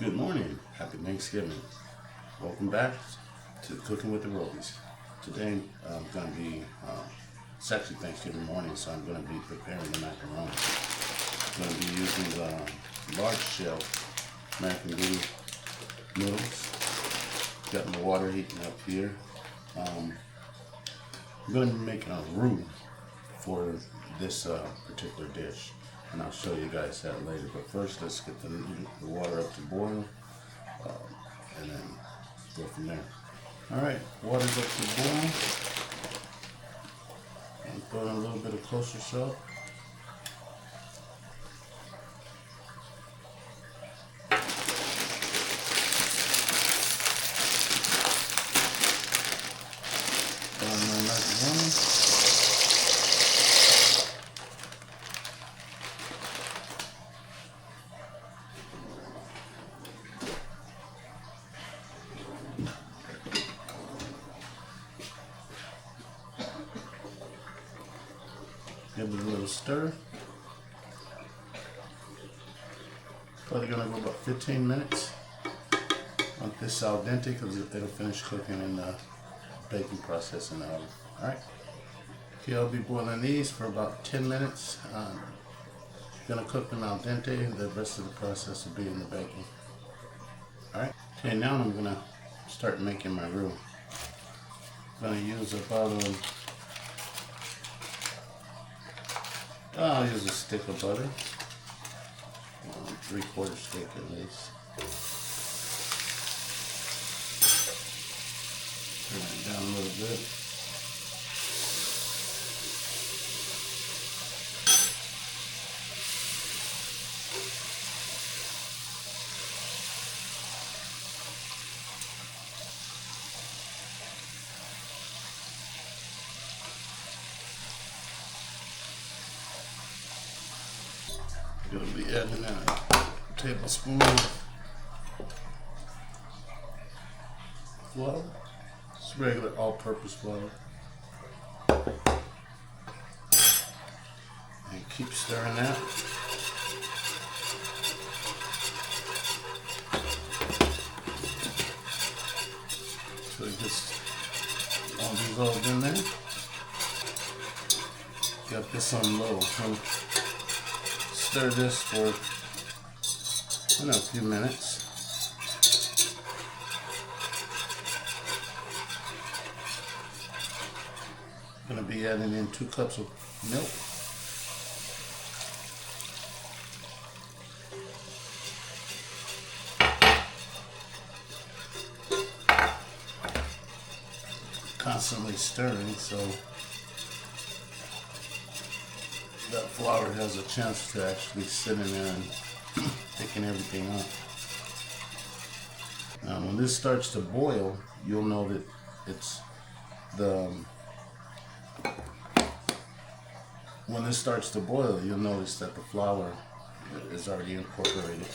Good morning. Happy Thanksgiving. Welcome back to Cooking with the Robies. Today I'm going to be, it's actually Thanksgiving morning, so I'm going to be preparing the macaroni. I'm going to be using the large shell American Beauty noodles. Got my water heating up here. I'm going to be making a roux for this particular dish, and I'll show you guys that later. But first, let's get the water up to boil, and then go from there. All right, water's up to boil. I'm throwing a little bit of kosher salt. Throwing my macaroni. Give it a little stir. Probably gonna go about 15 minutes. Want this al dente because it'll finish cooking in the baking process in the oven. Alright. Okay, I'll be boiling these for about 10 minutes. Gonna cook them al dente. The rest of the process will be in the baking. Alright. Okay, now I'm gonna start making my roux. I'm gonna use about I'll use a stick of butter, 3/4 stick at least. Turn it down a little bit. Gonna be adding a tablespoon of flour. It's regular all-purpose flour. And keep stirring that. So it gets all dissolved in there. Got this on low. So stir this for a few minutes. I'm going to be adding in 2 cups of milk. Constantly stirring so that flour has a chance to actually sit in there and thicken everything up. Now when this starts to boil, you'll know that it's when this starts to boil, you'll notice that the flour is already incorporated.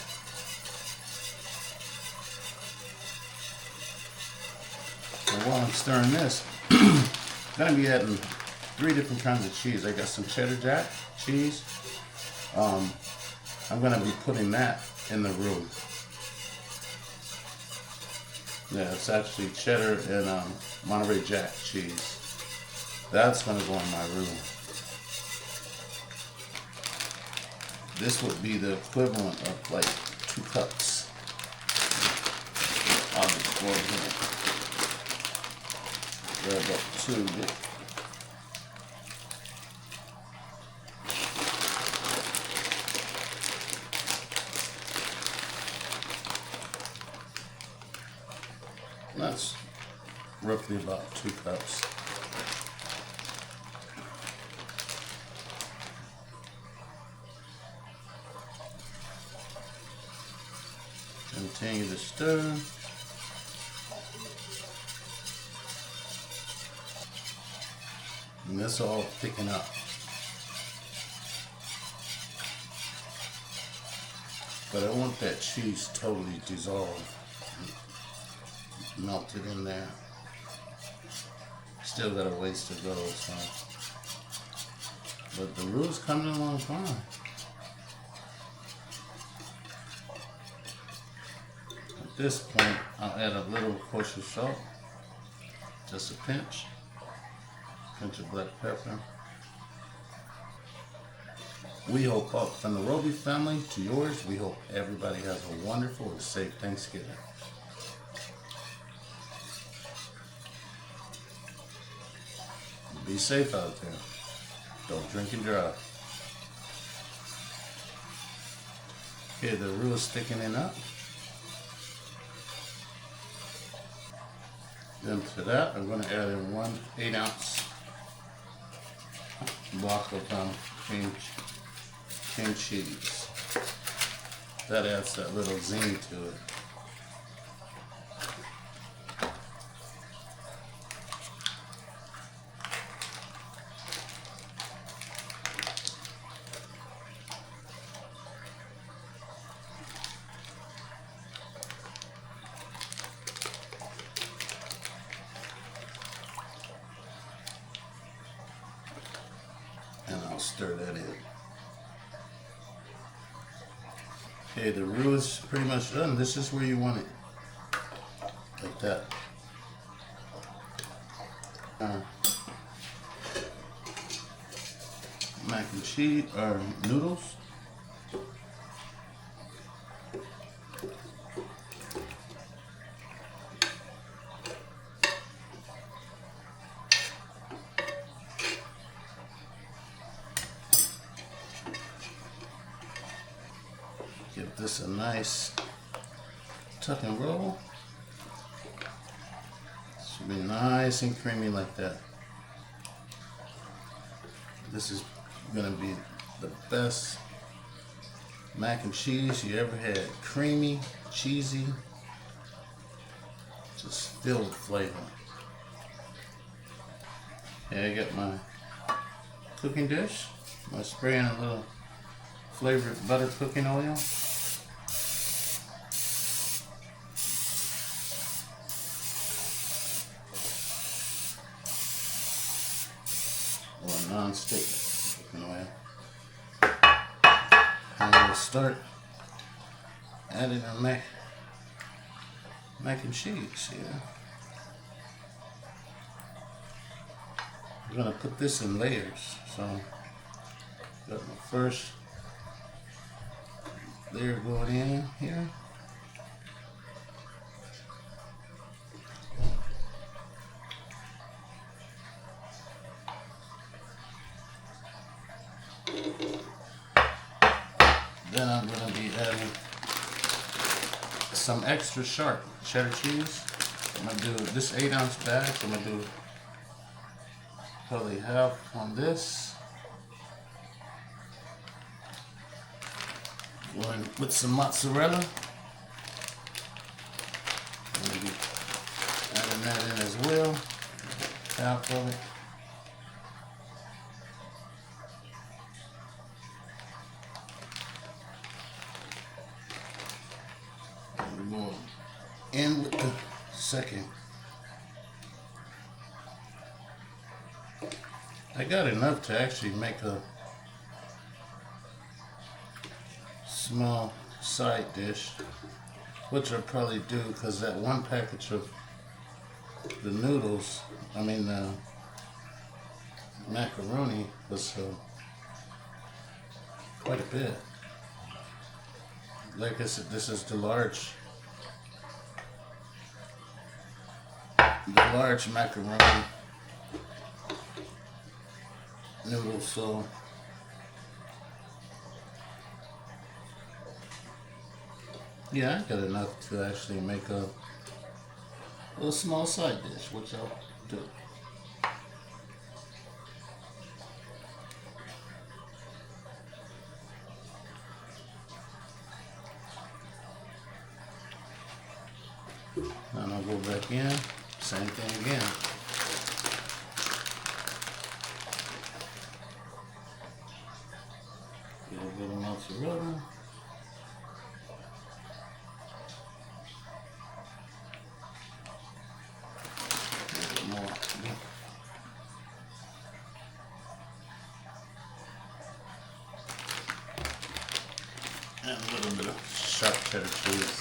And while I'm stirring this, I'm going to be adding 3 different kinds of cheese. I got some cheddar jack cheese. I'm going to be putting that in the roux. Yeah, it's actually cheddar and Monterey Jack cheese. That's going to go in my roux. This would be the equivalent of like 2 cups. I'll just pour it in. Grab up 2. That's roughly about 2 cups. Continue to stir. And this will all thicken up. But I want that cheese totally dissolved. Melted in there. Still got a ways to go, so. But the roux's coming along fine. this point, I'll add a little kosher salt, just a pinch of black pepper. We hope, from the Roby family to yours, we hope everybody has a wonderful and safe Thanksgiving. Be safe out there. Don't drink and drive. Okay, the roux is thickening up. Then to that, I'm going to add in 1 8-ounce block of cream cheese. That adds that little zing to it. And I'll stir that in. Okay, the roux is pretty much done. This is where you want it. Like that. Mac and cheese or noodles. Give this a nice tuck and roll. Should be nice and creamy like that. This is gonna be the best mac and cheese you ever had. Creamy, cheesy, just filled with flavor. Okay, I got my cooking dish. I'm spraying a little flavored butter cooking oil. Or non-stick cooking oil. And we'll start adding our mac and cheese here. We're gonna put this in layers. So got my first layer going in here. Then I'm going to be adding some extra sharp cheddar cheese. I'm going to do this 8-ounce bag. I'm going to do probably half on this. Going with some mozzarella. I'm going to be adding that in as well. Half of it. We're going in with the second. I got enough to actually make a small side dish, which I'll probably do because that one package of the noodles, macaroni was quite a bit. Like I said, this is the large macaroni noodles, so yeah, I got enough to actually make a little small side dish, which I'll do. And I'll go back in, same thing again. A little bit of mozzarella. A little more. And a little bit of sharp cheddar cheese.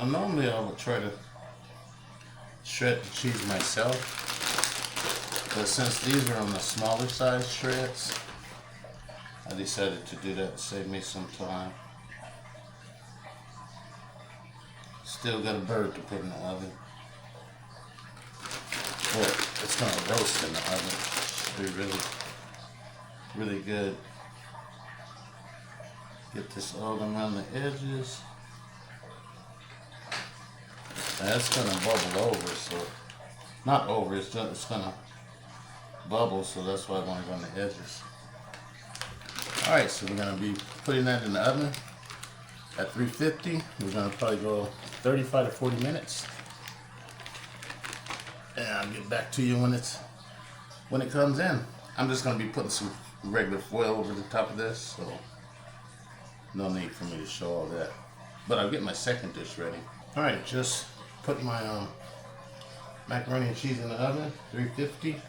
Now normally I would try to shred the cheese myself, but since these are on the smaller size shreds, I decided to do that to save me some time. Still got a bird to put in the oven, but it's gonna roast in the oven. Should be really good. Get this all around the edges. That's gonna bubble over, so not over. It's gonna bubble, so that's why I want it on the edges. All right, so we're gonna be putting that in the oven at 350. We're gonna probably go 35 to 40 minutes, and I'll get back to you when it comes in. I'm just gonna be putting some regular foil over the top of this, so no need for me to show all that. But I'll get my second dish ready. All right, just put my macaroni and cheese in the oven, 350.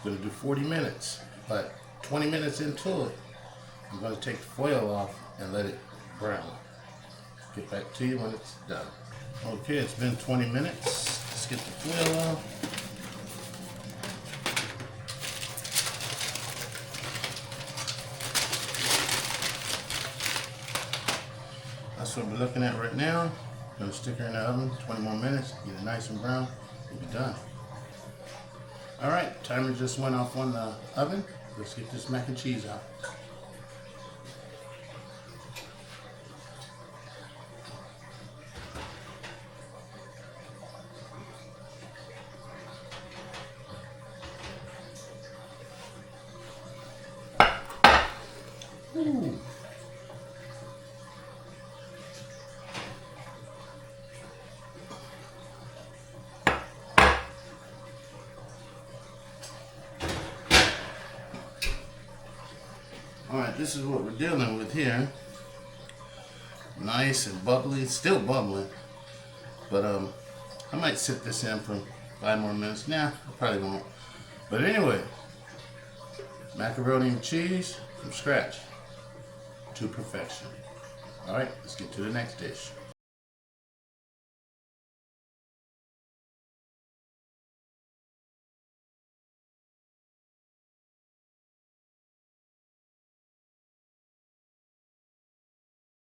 Gonna do 40 minutes, but 20 minutes into it, I'm gonna take the foil off and let it brown. Get back to you when it's done. Okay, it's been 20 minutes. Let's get the foil off. That's what we're looking at right now. Gonna stick her in the oven 20 more minutes, get it nice and brown, we'll be done. All right, timer just went off on the oven. Let's get this mac and cheese out. Ooh. All right, this is what we're dealing with here. Nice and bubbly, still bubbling, but I might sit this in for 5 more minutes. Nah, I probably won't. But anyway, macaroni and cheese from scratch to perfection. All right, let's get to the next dish.